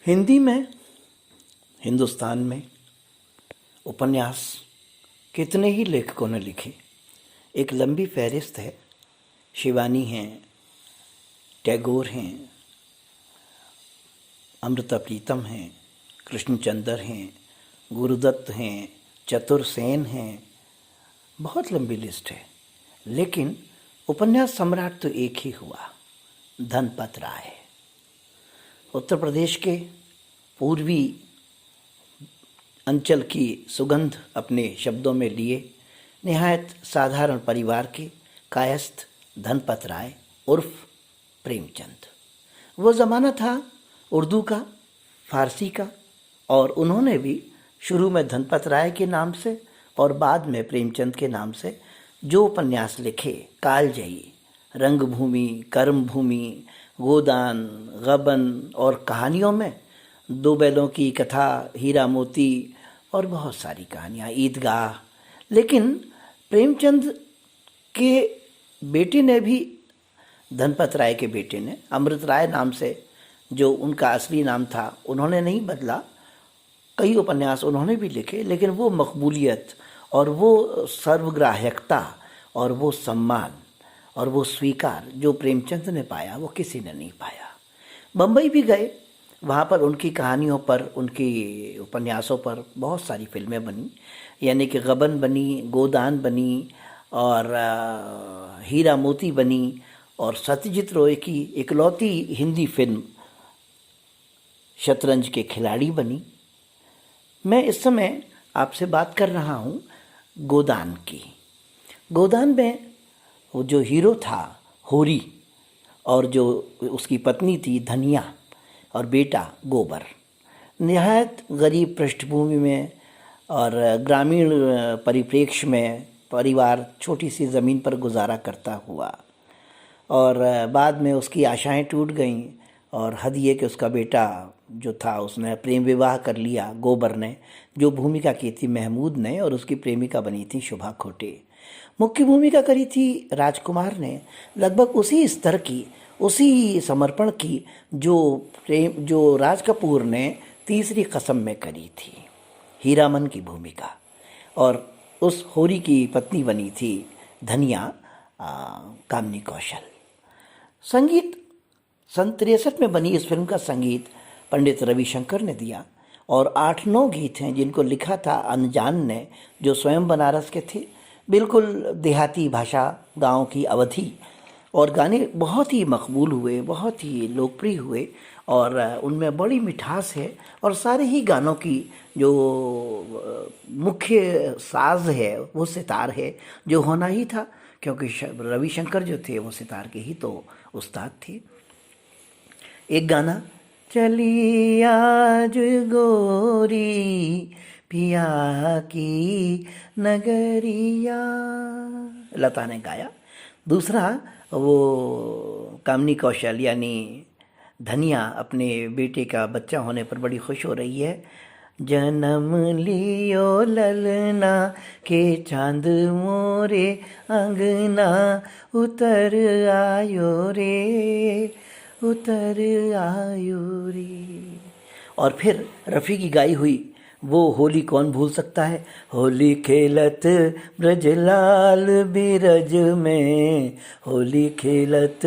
हिंदी में, हिंदुस्तान में उपन्यास कितने ही लेखकों ने लिखे। एक लंबी फहरिस्त है। शिवानी हैं, टैगोर हैं, अमृता प्रीतम हैं, कृष्णचंद्र हैं, गुरुदत्त हैं, चतुर सेन हैं। बहुत लंबी लिस्ट है, लेकिन उपन्यास सम्राट तो एक ही हुआ, धनपत राय। उत्तर प्रदेश के पूर्वी अंचल की सुगंध अपने शब्दों में लिए निहायत साधारण परिवार के कायस्थ धनपत राय उर्फ प्रेमचंद। वो ज़माना था उर्दू का, फारसी का, और उन्होंने भी शुरू में धनपत राय के नाम से और बाद में प्रेमचंद के नाम से जो उपन्यास लिखे, कालजयी, रंगभूमि, कर्मभूमि, गोदान, गबन और कहानियों में दो बैलों की कथा, हीरा मोती और बहुत सारी कहानियाँ, ईदगाह। लेकिन प्रेमचंद के बेटे ने भी, धनपत राय के बेटे ने, अमृत राय नाम से जो उनका असली नाम था, उन्होंने नहीं बदला। कई उपन्यास उन्होंने भी लिखे, लेकिन वो मकबूलियत और वो सर्वग्राह्यता और वो सम्मान और वो स्वीकार जो प्रेमचंद ने पाया, वो किसी ने नहीं पाया। बम्बई भी गए, वहाँ पर उनकी कहानियों पर, उनकी उपन्यासों पर बहुत सारी फिल्में बनी, यानी कि गबन बनी, गोदान बनी और हीरा मोती बनी, और सत्यजीत रॉय की इकलौती हिंदी फिल्म शतरंज के खिलाड़ी बनी। मैं इस समय आपसे बात कर रहा हूँ गोदान की। गोदान में वो जो हीरो था होरी, और जो उसकी पत्नी थी धनिया, और बेटा गोबर, निहायत गरीब पृष्ठभूमि में और ग्रामीण परिप्रेक्ष्य में परिवार छोटी सी ज़मीन पर गुजारा करता हुआ, और बाद में उसकी आशाएं टूट गईं, और हद ये कि उसका बेटा जो था उसने प्रेम विवाह कर लिया गोबर ने, जो भूमिका की थी महमूद ने, और उसकी प्रेमिका बनी थी शुभा खोटे। मुख्य भूमिका करी थी राजकुमार ने, लगभग उसी स्तर की, उसी समर्पण की जो राज कपूर ने तीसरी कसम में करी थी, हीरामन की भूमिका। और उस होरी की पत्नी बनी थी धनिया, कामिनी कौशल। संगीत सन 63 में बनी इस फिल्म का संगीत पंडित रविशंकर ने दिया, और 8-9 गीत हैं जिनको लिखा था अनजान ने, जो स्वयं बनारस के थे, बिल्कुल देहाती भाषा, गांव की अवधि। और गाने बहुत ही मकबूल हुए, बहुत ही लोकप्रिय हुए, और उनमें बड़ी मिठास है। और सारे ही गानों की जो मुख्य साज है वो सितार है, जो होना ही था, क्योंकि रविशंकर जो थे वो सितार के ही तो उस्ताद थे। एक गाना, चली आज गोरी पिया की नगरिया, लता ने गाया। दूसरा, वो कामिनी कौशल यानी धनिया अपने बेटे का बच्चा होने पर बड़ी खुश हो रही है। जन्म लियो ललना के चांद मोरे अंगना, उतर आयो रे, उतर आयो रे। और फिर रफ़ी की गाई हुई वो होली कौन भूल सकता है, होली खेलत ब्रजलाल बिरज में, होली खेलत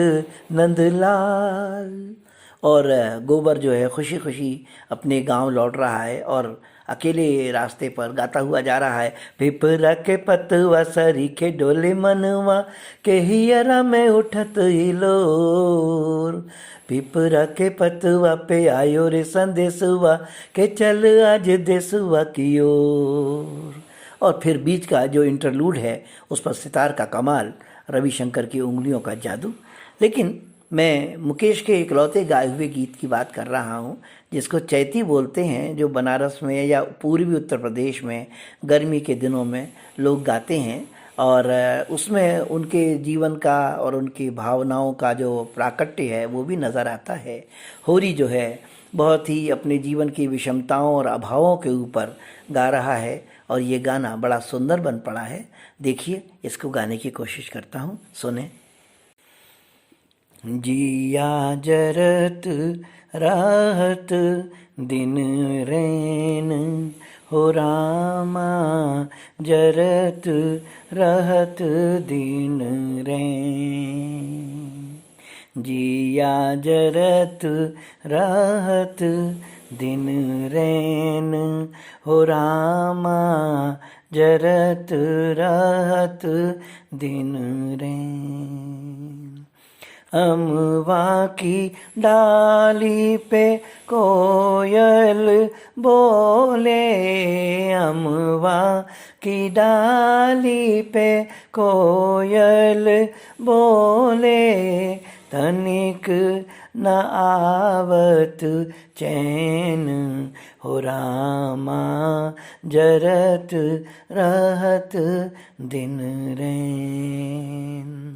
नंदलाल। और गोबर जो है खुशी खुशी अपने गांव लौट रहा है, और अकेले रास्ते पर गाता हुआ जा रहा है, पिपरा के पतवा सरीखे डोले मनवा के हियरा में उठत हिलोर, पिपरा के पतवा पे आयो रे संदेशवा के चल आज देशवा की ओर। और फिर बीच का जो इंटरलूड है उस पर सितार का कमाल, रविशंकर की उंगलियों का जादू। लेकिन मैं मुकेश के इकलौते गाए हुए गीत की बात कर रहा हूँ, जिसको चैती बोलते हैं, जो बनारस में या पूर्वी उत्तर प्रदेश में गर्मी के दिनों में लोग गाते हैं। और उसमें उनके जीवन का और उनकी भावनाओं का जो प्राकट्य है वो भी नज़र आता है। होरी जो है बहुत ही अपने जीवन की विषमताओं और अभावों के ऊपर गा रहा है, और ये गाना बड़ा सुंदर बन पड़ा है। देखिए, इसको गाने की कोशिश करता हूँ, सुने। जिया जरत राहत दिन रैन हो रामा जरत रहत दिन रैन। जिया जरत रहत दिन रैन हो रामा जरत रहत दिन रैन। अमवा की डाली पे कोयल बोले, अमवा की डाली पे कोयल बोले, तनिक न आवत चैन हो रामा जरत रहत दिन रैन।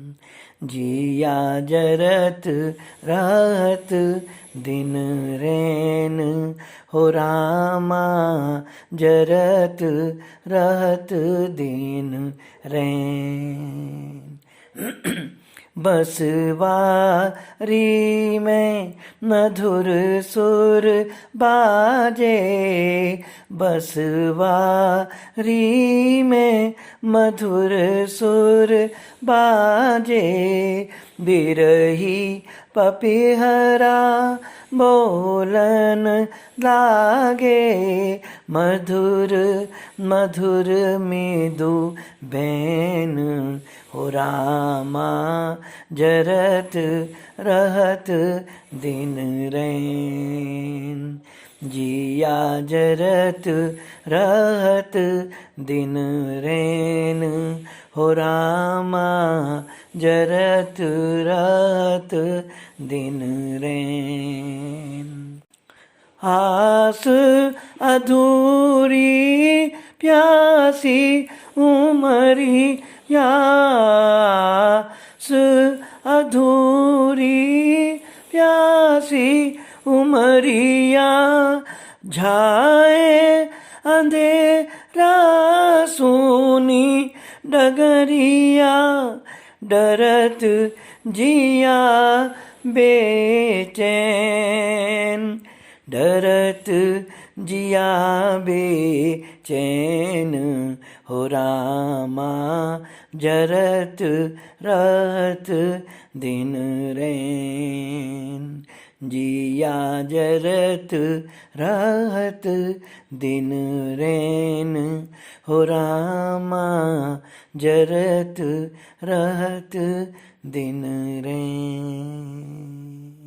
जिया जरत रहत दिन रैन हो रामा जरत रहत दिन रैन। बसवारी में मधुर सुर बाजे, बसवारी में मधुर सुर बाजे, बिरही पपीहरा बोलन लागे, मधुर मधुर मृदु बैन हो रामा जरत रहत दिन रैन। जिया जरत रहत दिन रैन हो रामा जरत रहत दिन रैन। आस अधूरी प्यासी उमरिया, आस अधूरी प्यासी उमरिया, झाए अंधेरा सूनी डगरिया, डरत जिया बेचैन, डरत जिया बेचैन हो रामा जरत रहत दिन रैन। जिया जरत रहत दिन रैन हो रामा जरत रहत दिन रैन।